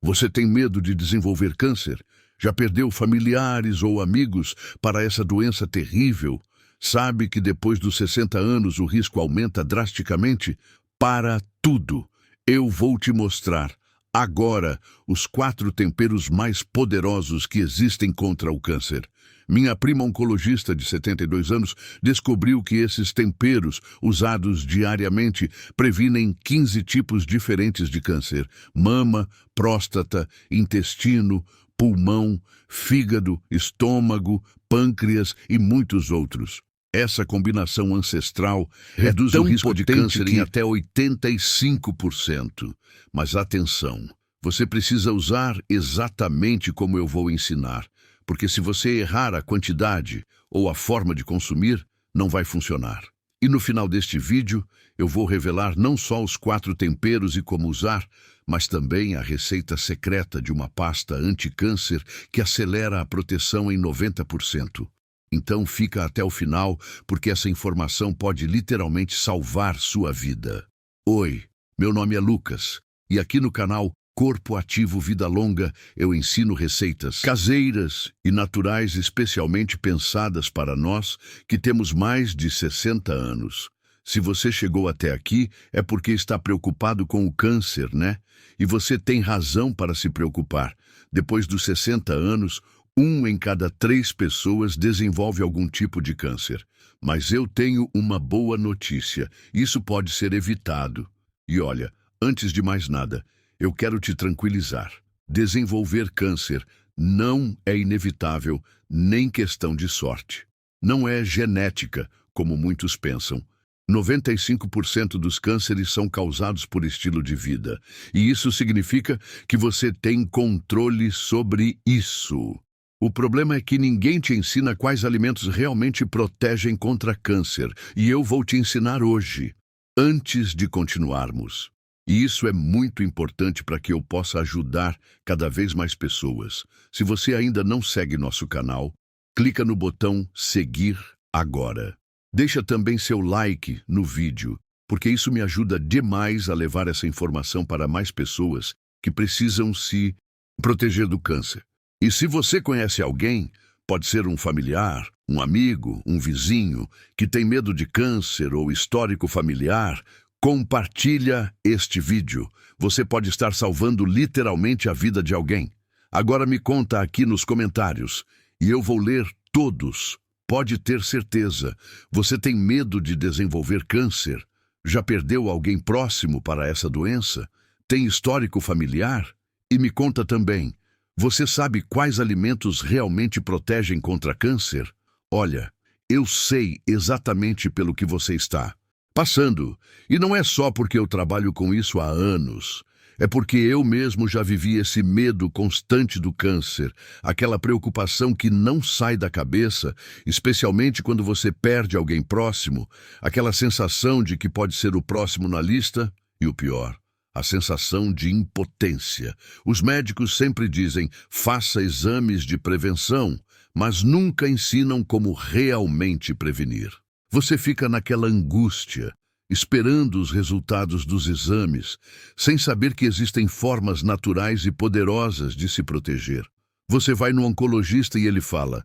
Você tem medo de desenvolver câncer? Já perdeu familiares ou amigos para essa doença terrível? Sabe que depois dos 60 anos o risco aumenta drasticamente? Para tudo! Eu vou te mostrar, agora, os 4 temperos mais poderosos que existem contra o câncer. Minha prima oncologista de 72 anos descobriu que esses temperos, usados diariamente, previnem 15 tipos diferentes de câncer: mama, próstata, intestino, pulmão, fígado, estômago, pâncreas e muitos outros. Essa combinação ancestral reduz o risco de câncer em até 85%. Mas atenção, você precisa usar exatamente como eu vou ensinar, porque se você errar a quantidade ou a forma de consumir, não vai funcionar. E no final deste vídeo, eu vou revelar não só os 4 temperos e como usar, mas também a receita secreta de uma pasta anti-câncer que acelera a proteção em 90%. Então fica até o final, porque essa informação pode literalmente salvar sua vida. Oi, meu nome é Lucas, e aqui no canal Corpo Ativo Vida Longa eu ensino receitas caseiras e naturais especialmente pensadas para nós que temos mais de 60 anos. Se você chegou até aqui, é porque está preocupado com o câncer, né? E você tem razão para se preocupar. Depois dos 60 anos, 1 em cada 3 pessoas desenvolve algum tipo de câncer. Mas eu tenho uma boa notícia. Isso pode ser evitado. E olha, antes de mais nada, eu quero te tranquilizar. Desenvolver câncer não é inevitável, nem questão de sorte. Não é genética, como muitos pensam. 95% dos cânceres são causados por estilo de vida. E isso significa que você tem controle sobre isso. O problema é que ninguém te ensina quais alimentos realmente protegem contra câncer, e eu vou te ensinar hoje, antes de continuarmos. E isso é muito importante para que eu possa ajudar cada vez mais pessoas. Se você ainda não segue nosso canal, clica no botão seguir agora. Deixa também seu like no vídeo, porque isso me ajuda demais a levar essa informação para mais pessoas que precisam se proteger do câncer. E se você conhece alguém, pode ser um familiar, um amigo, um vizinho, que tem medo de câncer ou histórico familiar, compartilha este vídeo. Você pode estar salvando literalmente a vida de alguém. Agora me conta aqui nos comentários, e eu vou ler todos. Pode ter certeza. Você tem medo de desenvolver câncer? Já perdeu alguém próximo para essa doença? Tem histórico familiar? E me conta também, você sabe quais alimentos realmente protegem contra câncer? Olha, eu sei exatamente pelo que você está passando. E não é só porque eu trabalho com isso há anos. É porque eu mesmo já vivi esse medo constante do câncer, aquela preocupação que não sai da cabeça, especialmente quando você perde alguém próximo, aquela sensação de que pode ser o próximo na lista e o pior, a sensação de impotência. Os médicos sempre dizem, faça exames de prevenção, mas nunca ensinam como realmente prevenir. Você fica naquela angústia, esperando os resultados dos exames, sem saber que existem formas naturais e poderosas de se proteger. Você vai no oncologista e ele fala,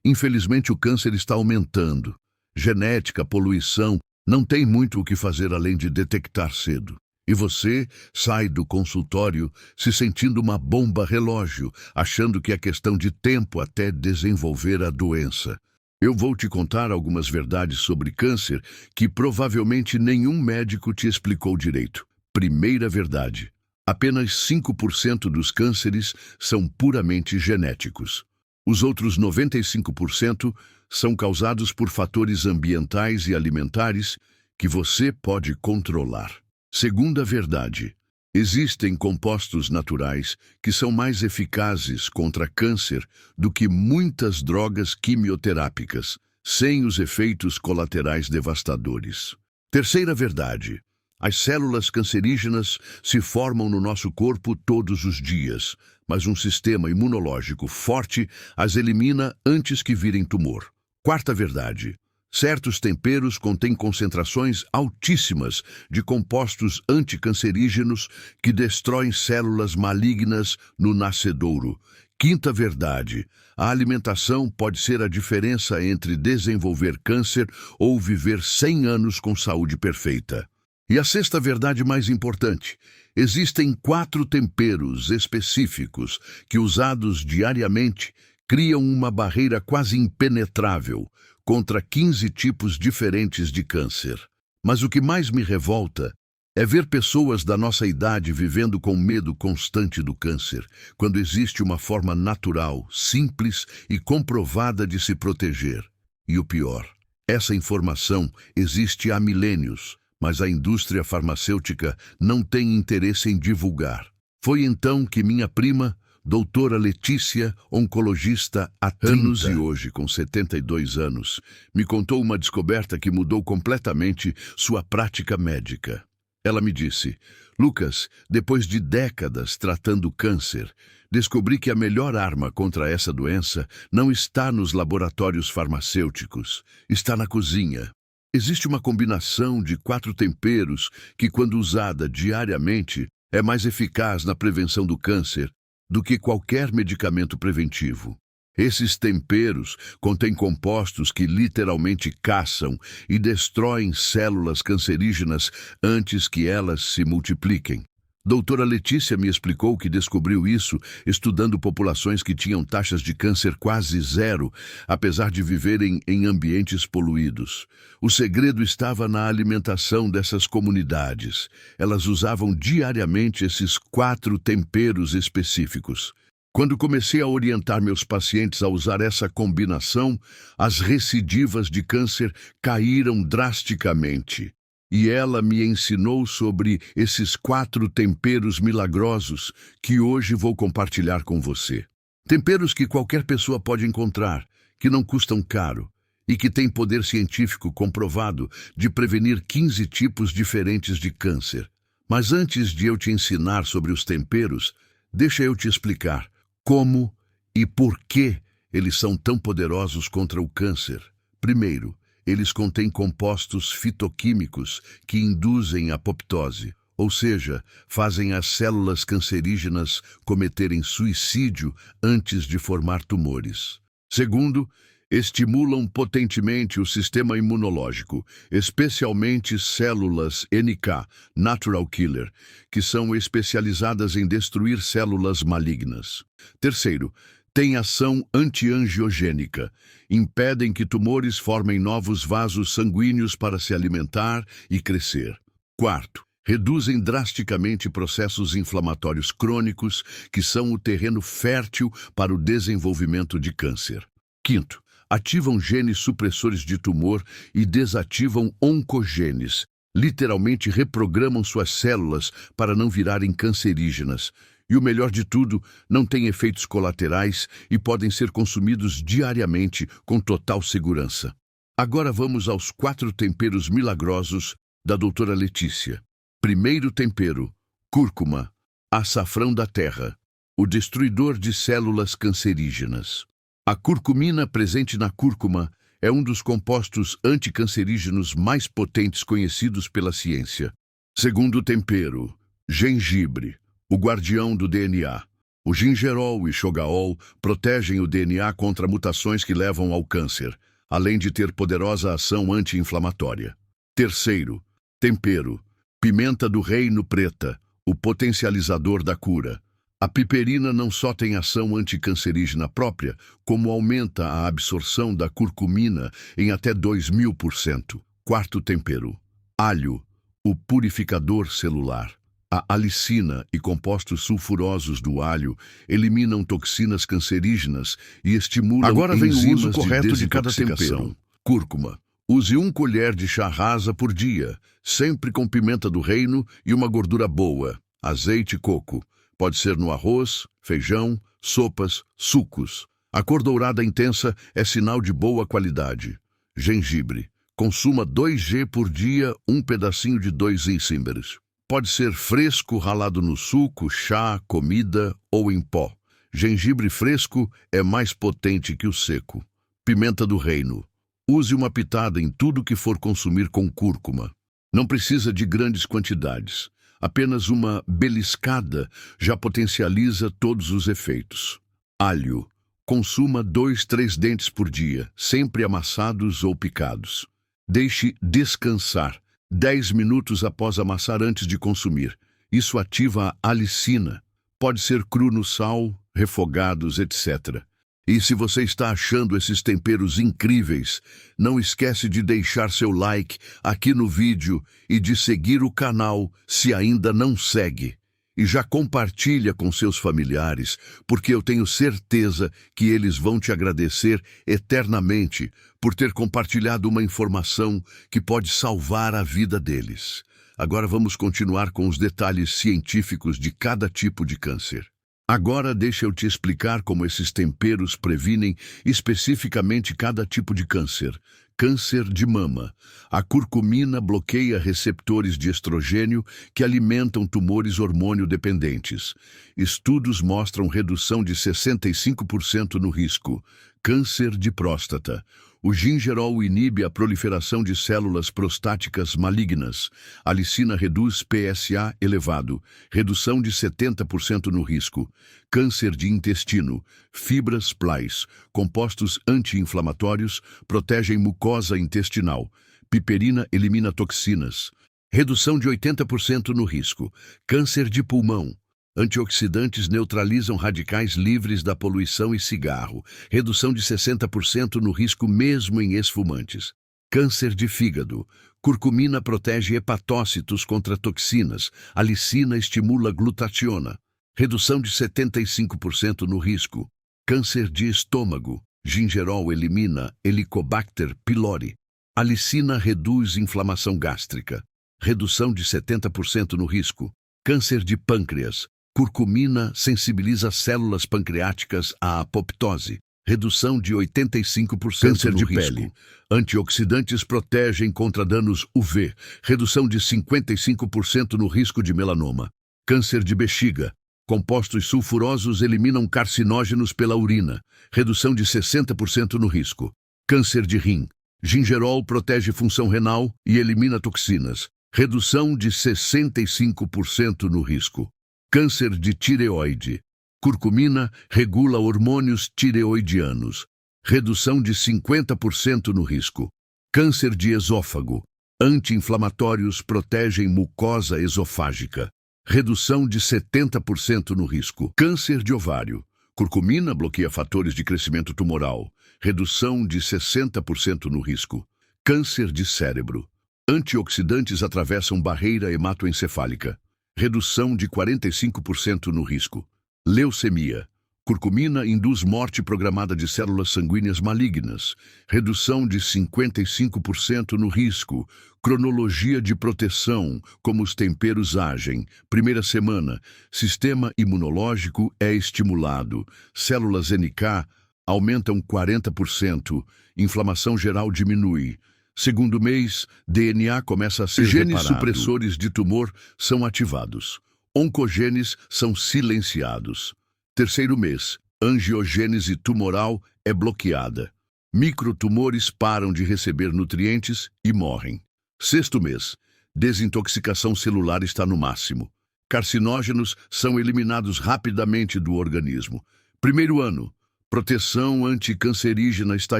infelizmente o câncer está aumentando. Genética, poluição, não tem muito o que fazer além de detectar cedo. E você sai do consultório se sentindo uma bomba relógio, achando que é questão de tempo até desenvolver a doença. Eu vou te contar algumas verdades sobre câncer que provavelmente nenhum médico te explicou direito. Primeira verdade: apenas 5% dos cânceres são puramente genéticos. Os outros 95% são causados por fatores ambientais e alimentares que você pode controlar. Segunda verdade: existem compostos naturais que são mais eficazes contra câncer do que muitas drogas quimioterápicas, sem os efeitos colaterais devastadores. Terceira verdade: as células cancerígenas se formam no nosso corpo todos os dias, mas um sistema imunológico forte as elimina antes que virem tumor. Quarta verdade: Certos temperos contêm concentrações altíssimas de compostos anticancerígenos que destroem células malignas no nascedouro. Quinta verdade: a alimentação pode ser a diferença entre desenvolver câncer ou viver 100 anos com saúde perfeita. E a sexta verdade mais importante: existem 4 temperos específicos que, usados diariamente, criam uma barreira quase impenetrável contra 15 tipos diferentes de câncer. Mas o que mais me revolta é ver pessoas da nossa idade vivendo com medo constante do câncer, quando existe uma forma natural, simples e comprovada de se proteger. E o pior, essa informação existe há milênios, mas a indústria farmacêutica não tem interesse em divulgar. Foi então que minha prima, doutora Letícia, oncologista há 30 anos e hoje com 72 anos, me contou uma descoberta que mudou completamente sua prática médica. Ela me disse: Lucas, depois de décadas tratando câncer, descobri que a melhor arma contra essa doença não está nos laboratórios farmacêuticos, está na cozinha. Existe uma combinação de 4 temperos que, quando usada diariamente, é mais eficaz na prevenção do câncer do que qualquer medicamento preventivo. Esses temperos contêm compostos que literalmente caçam e destroem células cancerígenas antes que elas se multipliquem. Doutora Letícia me explicou que descobriu isso estudando populações que tinham taxas de câncer quase zero, apesar de viverem em ambientes poluídos. O segredo estava na alimentação dessas comunidades. Elas usavam diariamente esses 4 temperos específicos. Quando comecei a orientar meus pacientes a usar essa combinação, as recidivas de câncer caíram drasticamente. E ela me ensinou sobre esses 4 temperos milagrosos que hoje vou compartilhar com você. Temperos que qualquer pessoa pode encontrar, que não custam caro e que têm poder científico comprovado de prevenir 15 tipos diferentes de câncer. Mas antes de eu te ensinar sobre os temperos, deixa eu te explicar como e por que eles são tão poderosos contra o câncer. Primeiro, eles contêm compostos fitoquímicos que induzem a apoptose, ou seja, fazem as células cancerígenas cometerem suicídio antes de formar tumores. Segundo, estimulam potentemente o sistema imunológico, especialmente células NK, Natural Killer, que são especializadas em destruir células malignas. Terceiro, têm ação antiangiogênica, impedem que tumores formem novos vasos sanguíneos para se alimentar e crescer. Quarto, reduzem drasticamente processos inflamatórios crônicos, que são o terreno fértil para o desenvolvimento de câncer. Quinto, ativam genes supressores de tumor e desativam oncogenes, literalmente reprogramam suas células para não virarem cancerígenas. E o melhor de tudo, não têm efeitos colaterais e podem ser consumidos diariamente com total segurança. Agora vamos aos 4 temperos milagrosos da doutora Letícia. Primeiro tempero: cúrcuma, açafrão da terra, o destruidor de células cancerígenas. A curcumina presente na cúrcuma é um dos compostos anticancerígenos mais potentes conhecidos pela ciência. Segundo tempero: gengibre, o guardião do DNA. O gingerol e chogaol protegem o DNA contra mutações que levam ao câncer, além de ter poderosa ação anti-inflamatória. Terceiro tempero: pimenta do reino preta, o potencializador da cura. A piperina não só tem ação anticancerígena própria, como aumenta a absorção da curcumina em até 2000%. Quarto tempero: alho, o purificador celular. A alicina e compostos sulfurosos do alho eliminam toxinas cancerígenas e estimulam Agora vem o uso correto de cada tempero. Cúrcuma: use 1 colher de chá rasa por dia, sempre com pimenta do reino e uma gordura boa. Azeite coco. Pode ser no arroz, feijão, sopas, sucos. A cor dourada intensa é sinal de boa qualidade. Gengibre. Consuma 2g por dia, um pedacinho de 2 ímberes. Pode ser fresco, ralado no suco, chá, comida ou em pó. Gengibre fresco é mais potente que o seco. Pimenta do reino. Use uma pitada em tudo que for consumir com cúrcuma. Não precisa de grandes quantidades. Apenas uma beliscada já potencializa todos os efeitos. Alho. Consuma 2-3 dentes por dia, sempre amassados ou picados. Deixe descansar 10 minutos após amassar antes de consumir. Isso ativa a alicina. Pode ser cru no sal, refogados, etc. E se você está achando esses temperos incríveis, não esquece de deixar seu like aqui no vídeo e de seguir o canal se ainda não segue. E já compartilha com seus familiares, porque eu tenho certeza que eles vão te agradecer eternamente por ter compartilhado uma informação que pode salvar a vida deles. Agora vamos continuar com os detalhes científicos de cada tipo de câncer. Agora deixa eu te explicar como esses temperos previnem especificamente cada tipo de câncer. Câncer de mama. A curcumina bloqueia receptores de estrogênio que alimentam tumores hormônio-dependentes. Estudos mostram redução de 65% no risco. Câncer de próstata. O gingerol inibe a proliferação de células prostáticas malignas. A alicina reduz PSA elevado, redução de 70% no risco. Câncer de intestino. Fibras Plies, compostos anti-inflamatórios, protegem mucosa intestinal. Piperina elimina toxinas. Redução de 80% no risco. Câncer de pulmão. Antioxidantes neutralizam radicais livres da poluição e cigarro. Redução de 60% no risco mesmo em esfumantes. Câncer de fígado. Curcumina protege hepatócitos contra toxinas. Alicina estimula glutationa. Redução de 75% no risco. Câncer de estômago. Gingerol elimina Helicobacter pylori. Alicina reduz inflamação gástrica. Redução de 70% no risco. Câncer de pâncreas. Curcumina sensibiliza células pancreáticas à apoptose. Redução de 85% Câncer no de risco. Pele. Antioxidantes protegem contra danos UV. Redução de 55% no risco de melanoma. Câncer de bexiga. Compostos sulfurosos eliminam carcinógenos pela urina. Redução de 60% no risco. Câncer de rim. Gingerol protege função renal e elimina toxinas. Redução de 65% no risco. Câncer de tireoide. Curcumina regula hormônios tireoidianos. Redução de 50% no risco. Câncer de esôfago. Anti-inflamatórios protegem mucosa esofágica. Redução de 70% no risco. Câncer de ovário. Curcumina bloqueia fatores de crescimento tumoral. Redução de 60% no risco. Câncer de cérebro. Antioxidantes atravessam barreira hematoencefálica. Redução de 45% no risco. Leucemia. Curcumina induz morte programada de células sanguíneas malignas. Redução de 55% no risco. Cronologia de proteção, como os temperos agem. Primeira semana, sistema imunológico é estimulado. Células NK aumentam 40%. Inflamação geral diminui. Segundo mês, DNA começa a ser genes reparado. Supressores de tumor são ativados. Oncogenes são silenciados. Terceiro mês, angiogênese tumoral é bloqueada. Microtumores param de receber nutrientes e morrem. Sexto mês, desintoxicação celular está no máximo. Carcinógenos são eliminados rapidamente do organismo. Primeiro ano, proteção anticancerígena está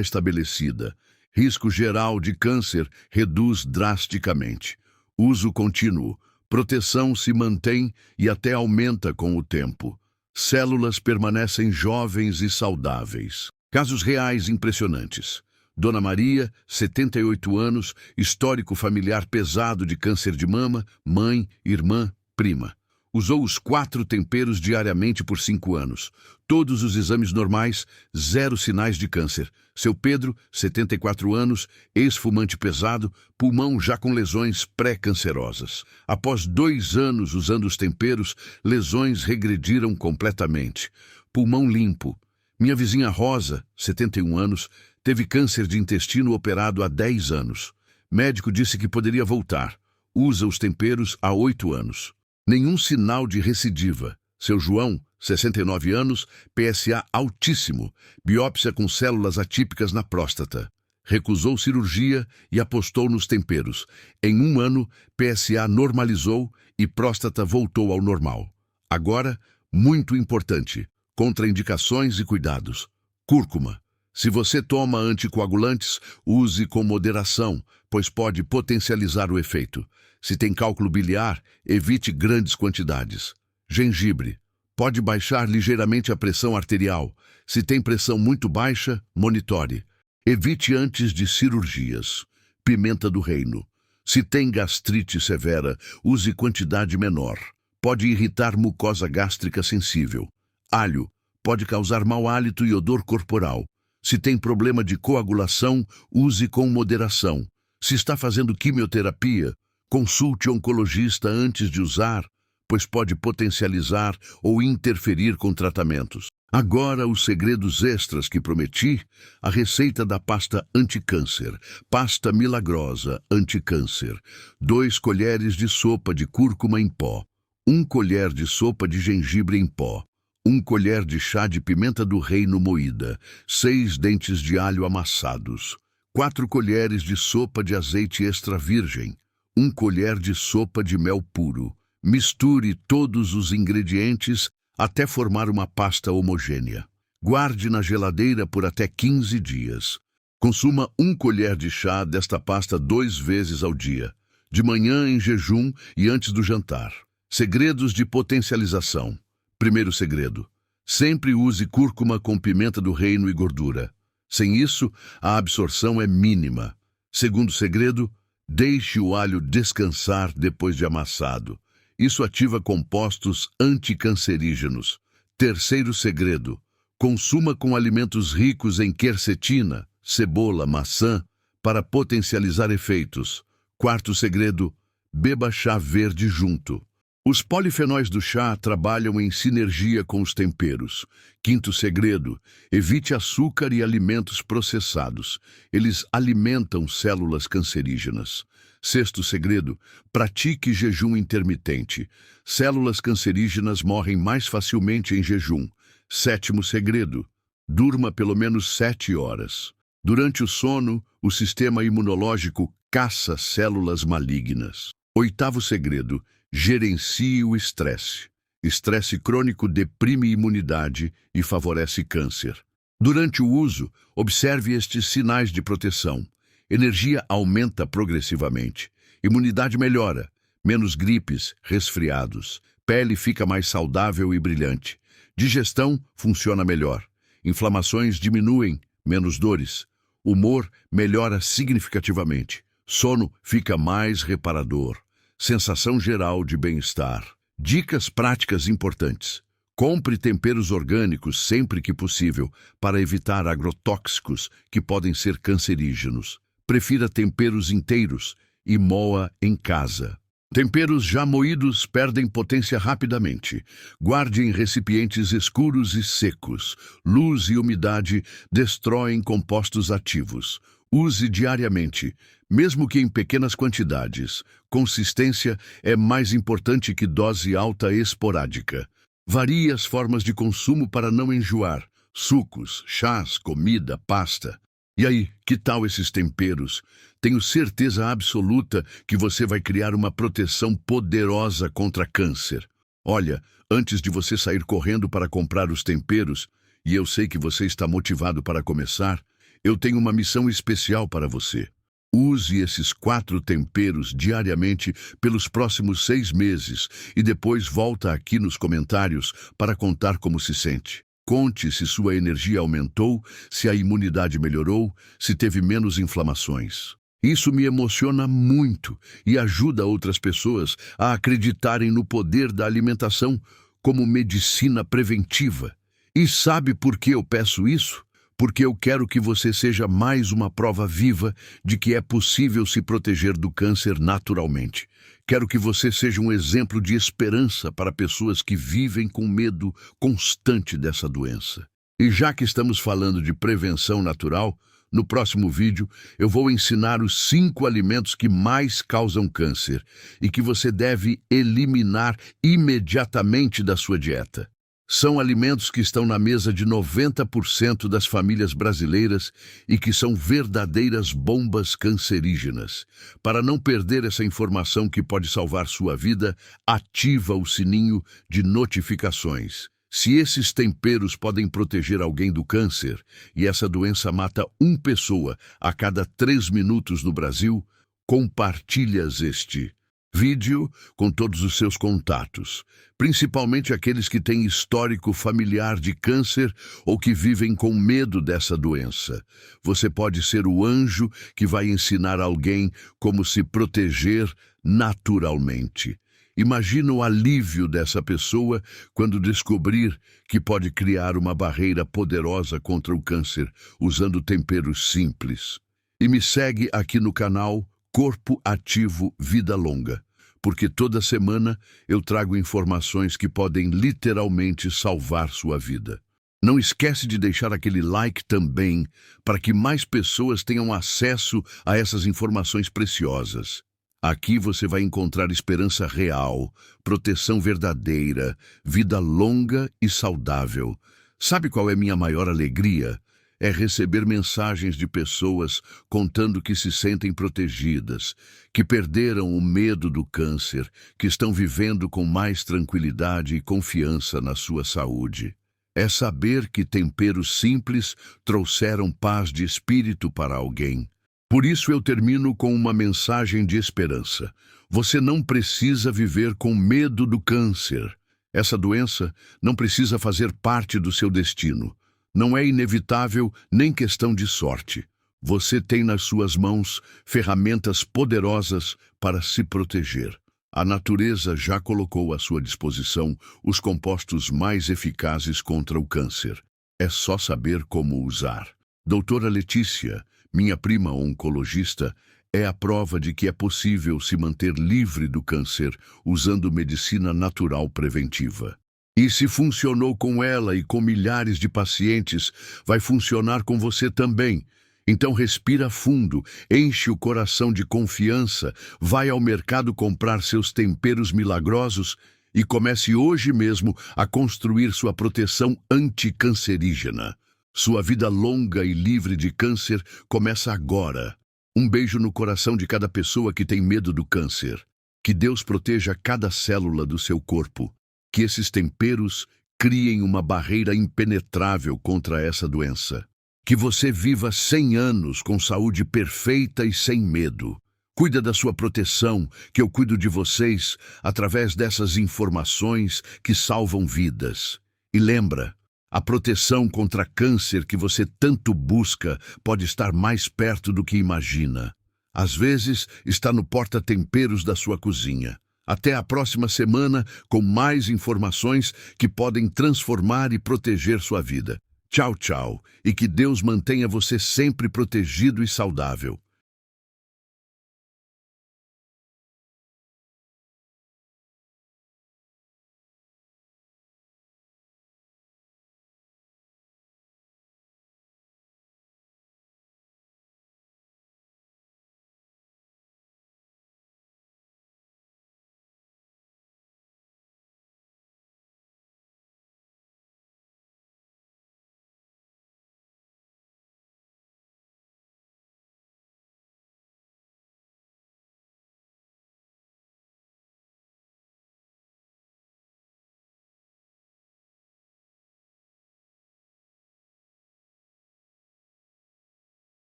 estabelecida. Risco geral de câncer reduz drasticamente. Uso contínuo. Proteção se mantém e até aumenta com o tempo. Células permanecem jovens e saudáveis. Casos reais impressionantes. Dona Maria, 78 anos, histórico familiar pesado de câncer de mama, mãe, irmã, prima. Usou os 4 temperos diariamente por 5 anos. Todos os exames normais, 0 sinais de câncer. Seu Pedro, 74 anos, ex-fumante pesado, pulmão já com lesões pré-cancerosas. Após 2 anos usando os temperos, lesões regrediram completamente. Pulmão limpo. Minha vizinha Rosa, 71 anos, teve câncer de intestino operado há 10 anos. Médico disse que poderia voltar. Usa os temperos há 8 anos. Nenhum sinal de recidiva. Seu João, 69 anos, PSA altíssimo, biópsia com células atípicas na próstata. recusou cirurgia e apostou nos temperos. Em 1 ano, PSA normalizou e próstata voltou ao normal. Agora, muito importante, contraindicações e cuidados. Cúrcuma. Se você toma anticoagulantes, use com moderação, pois pode potencializar o efeito. Se tem cálculo biliar, evite grandes quantidades. Gengibre. Pode baixar ligeiramente a pressão arterial. Se tem pressão muito baixa, monitore. Evite antes de cirurgias. Pimenta do reino. Se tem gastrite severa, use quantidade menor. Pode irritar mucosa gástrica sensível. Alho. Pode causar mau hálito e odor corporal. Se tem problema de coagulação, use com moderação. Se está fazendo quimioterapia, consulte oncologista antes de usar, pois pode potencializar ou interferir com tratamentos. Agora, os segredos extras que prometi, a receita da pasta anticâncer. Pasta milagrosa anticâncer. 2 colheres de sopa de cúrcuma em pó. 1 colher de sopa de gengibre em pó. 1 colher de chá de pimenta do reino moída. 6 dentes de alho amassados. 4 colheres de sopa de azeite extra virgem. 1 colher de sopa de mel puro. Misture todos os ingredientes até formar uma pasta homogênea. Guarde na geladeira por até 15 dias. Consuma 1 colher de chá desta pasta 2 vezes ao dia, de manhã em jejum e antes do jantar. Segredos de potencialização. Primeiro segredo: sempre use cúrcuma com pimenta do reino e gordura. Sem isso, a absorção é mínima. Segundo segredo: deixe o alho descansar depois de amassado. Isso ativa compostos anticancerígenos. Terceiro segredo: consuma com alimentos ricos em quercetina, cebola, maçã, para potencializar efeitos. Quarto segredo: beba chá verde junto. Os polifenóis do chá trabalham em sinergia com os temperos. Quinto segredo: evite açúcar e alimentos processados. Eles alimentam células cancerígenas. Sexto segredo: pratique jejum intermitente. Células cancerígenas morrem mais facilmente em jejum. Sétimo segredo: durma pelo menos 7 horas. Durante o sono, o sistema imunológico caça células malignas. Oitavo segredo: gerencie o estresse. Estresse crônico deprime a imunidade e favorece câncer. Durante o uso, observe estes sinais de proteção. Energia aumenta progressivamente. Imunidade melhora. Menos gripes, resfriados. Pele fica mais saudável e brilhante. Digestão funciona melhor. Inflamações diminuem, menos dores. Humor melhora significativamente. Sono fica mais reparador. Sensação geral de bem-estar. Dicas práticas importantes. Compre temperos orgânicos sempre que possível, para evitar agrotóxicos que podem ser cancerígenos. Prefira temperos inteiros e moa em casa. Temperos já moídos perdem potência rapidamente. Guarde em recipientes escuros e secos. Luz e umidade destroem compostos ativos. Use diariamente, mesmo que em pequenas quantidades. Consistência é mais importante que dose alta esporádica. Varie as formas de consumo para não enjoar. Sucos, chás, comida, pasta. E aí, que tal esses temperos? Tenho certeza absoluta que você vai criar uma proteção poderosa contra câncer. Olha, antes de você sair correndo para comprar os temperos, e eu sei que você está motivado para começar, eu tenho uma missão especial para você. Use esses 4 temperos diariamente pelos próximos 6 meses e depois volta aqui nos comentários para contar como se sente. Conte se sua energia aumentou, se a imunidade melhorou, se teve menos inflamações. Isso me emociona muito e ajuda outras pessoas a acreditarem no poder da alimentação como medicina preventiva. E sabe por que eu peço isso? Porque eu quero que você seja mais uma prova viva de que é possível se proteger do câncer naturalmente. Quero que você seja um exemplo de esperança para pessoas que vivem com medo constante dessa doença. E já que estamos falando de prevenção natural, no próximo vídeo eu vou ensinar os 5 alimentos que mais causam câncer e que você deve eliminar imediatamente da sua dieta. São alimentos que estão na mesa de 90% das famílias brasileiras e que são verdadeiras bombas cancerígenas. Para não perder essa informação que pode salvar sua vida, ativa o sininho de notificações. Se esses temperos podem proteger alguém do câncer, e essa doença mata uma pessoa a cada 3 minutos no Brasil, compartilhas este vídeo com todos os seus contatos, principalmente aqueles que têm histórico familiar de câncer ou que vivem com medo dessa doença. Você pode ser o anjo que vai ensinar alguém como se proteger naturalmente. Imagina o alívio dessa pessoa quando descobrir que pode criar uma barreira poderosa contra o câncer usando temperos simples. E me segue aqui no canal Corpo Ativo Vida Longa, porque toda semana eu trago informações que podem literalmente salvar sua vida. Não esquece de deixar aquele like também, para que mais pessoas tenham acesso a essas informações preciosas. Aqui você vai encontrar esperança real, proteção verdadeira, vida longa e saudável. Sabe qual é minha maior alegria? É receber mensagens de pessoas contando que se sentem protegidas, que perderam o medo do câncer, que estão vivendo com mais tranquilidade e confiança na sua saúde. É saber que temperos simples trouxeram paz de espírito para alguém. Por isso eu termino com uma mensagem de esperança. Você não precisa viver com medo do câncer. Essa doença não precisa fazer parte do seu destino. Não é inevitável nem questão de sorte. Você tem nas suas mãos ferramentas poderosas para se proteger. A natureza já colocou à sua disposição os compostos mais eficazes contra o câncer. É só saber como usar. Doutora Letícia, minha prima oncologista, é a prova de que é possível se manter livre do câncer usando medicina natural preventiva. E se funcionou com ela e com milhares de pacientes, vai funcionar com você também. Então respira fundo, enche o coração de confiança, vai ao mercado comprar seus temperos milagrosos e comece hoje mesmo a construir sua proteção anticancerígena. Sua vida longa e livre de câncer começa agora. Um beijo no coração de cada pessoa que tem medo do câncer. Que Deus proteja cada célula do seu corpo. Que esses temperos criem uma barreira impenetrável contra essa doença. Que você viva 100 anos com saúde perfeita e sem medo. Cuida da sua proteção, que eu cuido de vocês através dessas informações que salvam vidas. E lembra, a proteção contra câncer que você tanto busca pode estar mais perto do que imagina. Às vezes, está no porta-temperos da sua cozinha. Até a próxima semana com mais informações que podem transformar e proteger sua vida. Tchau, tchau, e que Deus mantenha você sempre protegido e saudável.